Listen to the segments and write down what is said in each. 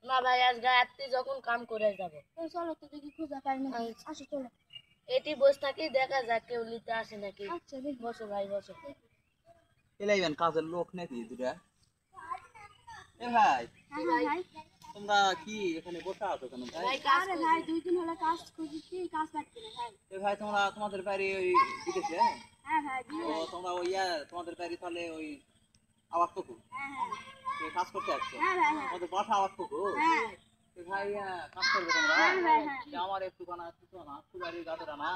না ভাই আজ গায়ে যখন কাম করে যাবো। চলো তো দেখি খোঁজা পাই না। আসো চলো। এটি বসে থাকি দেখা যাক কেউ নিতে আসে নাকি। আচ্ছা দেখি। বসো ভাই বসো। এলাইবেন কাজের লোক নাকি দুটা? এ ভাই ভাই তোমরা কি এখানে বসে আছো কেন ভাই? আরে ভাই 2 দিন হলো কাজ খুঁজছি, কাজ পাচ্ছি না ভাই। এ ভাই তোমরা তোমাদের বাড়ি ওই বিদেশে? হ্যাঁ ভাই তো তোমরা ওই তোমাদের বাড়ি তাহলে ওই আওয়াজ টুকু কাজ করতে আসছো? তোমাদের বাসা আওয়াজ টুকু? ভাই কাজ করবে তোমরা? আমার একটু বানা কিছু না সুগারি গাদরা না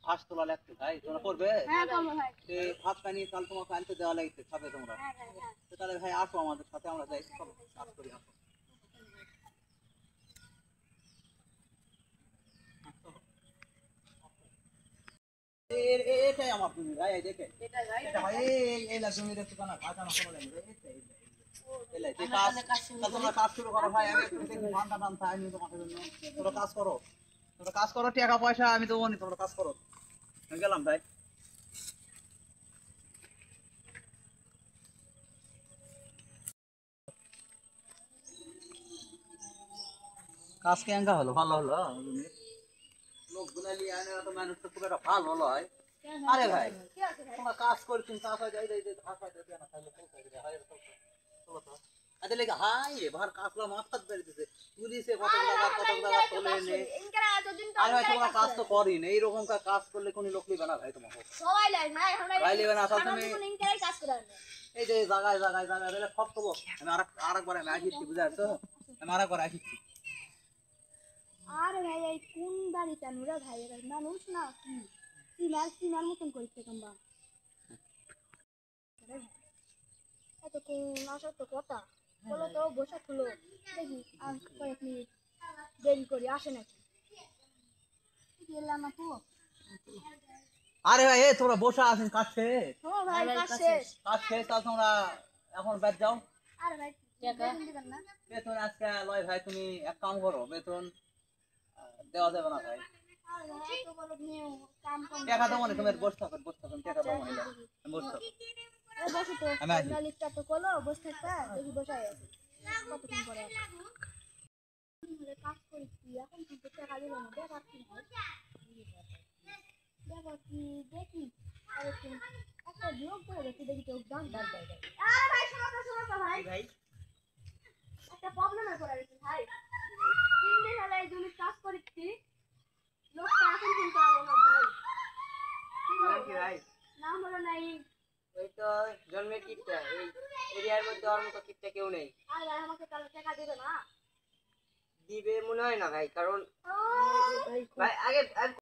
ফাঁস তোলা লাগছে ভাই, তোমরা করবে? ভাত পানি চাল তোমাকে আনতে দেওয়া লাগছে, খাবে তোমরা? তাহলে ভাই আসো আমাদের সাথে, আমরা যাই সব কাজ করি। আসো এটাই আমার জমি ভাই, এই দেখে এটা ভাই এই না জমির একটু কানা কাটা না করে তোমরা কাজ শুরু করো ভাই। আমি একটু দেখি ধানটা টান তাই আমি তোমাদের জন্য। তোমরা কাজ করো টাকা পয়সা আমি দেবো নি, তোমরা কাজ করো। আমি গেলাম ভাই। কাজ কেঙ্গা হলো? ভালো হলো লোক গুলালি আনে তো মানুষ তো খুব একটা ভালো হলো হয়। আরে ভাই তোমরা কাজ করছেন কাজ হয় যাই যাই ঢাকা যাবে না তাহলে কোথায় যাবে? হাই চলো তো আরে লেগে হাই রে বাহার কাজলা মাথাত বের দিতে পুলিশে কত টাকা তোলে নে। আরে ভাই তোমরা কাজ তো করিন, এই রকম কাজ করলে কোন লোক লিবে না ভাই তোমাকে। সবাই লাই ভাই আমরা ভাই লিবে না আসলে তুমি ইনকারাই কাজ করে এই যে জায়গায় জায়গায় জায়গায় দিলে সব তো আমি আরেকবার আমি আসিছি বুঝাছো, আমি আরেকবার আসিছি। আরে ভাই এই কোন বাড়িটা নুরা ভাই এর মানুষ না কি সিমার মতন করতে কম্বা এত কোন আসার তো কথা বলো তো বসে খুলো দেখি আর কয়েক মিনিট দেরি করি আসে নাকি গেলাম না তো। আরে ভাই এই তোমরা বসে আছেন কাজ শেষ? ও ভাই কাজ শেষ তাহলে তোমরা এখন বের যাও। আরে ভাই বেতন দিবেন না? বেতন আজকে লয় ভাই, তুমি এক কাম করো বেতন দেওয়া যাবে না ভাই। আরে ভাই এত বড় নিয়ে কাম কম টাকা দেবো না, তুমি বসে থাকো টাকা দেবো না, বসে থাকো। এ বসে তো নালিশটা তো কলো বসে থাকতে দেখি বসাই আছে কতক্ষণ পরে কাজ করেছি এখন কিন্তু টাকা দিল না বেকার কি ভাই বেকার কি দেখি আর একটু একটা বিয়োগ করে দেখি দেখি কেউ দাম দাম দেয় আরে ভাই শোনো তো ভাই একটা প্রবলেমে পড়ে গেছি ভাই 3 দিন হলো এই জমি কাজ করেছি লোকটা এখন কিন্তু আলো না ভাই কি ভাই নাম হলো নাই ওই তো জন্মের কিপটা এই এরিয়ার মধ্যে ওর মতো কিপটা কেউ নেই। আর ভাই আমাকে তাহলে টাকা দিবে না? দিবে মনে হয় না ভাই, কারণ ও ভাই আগে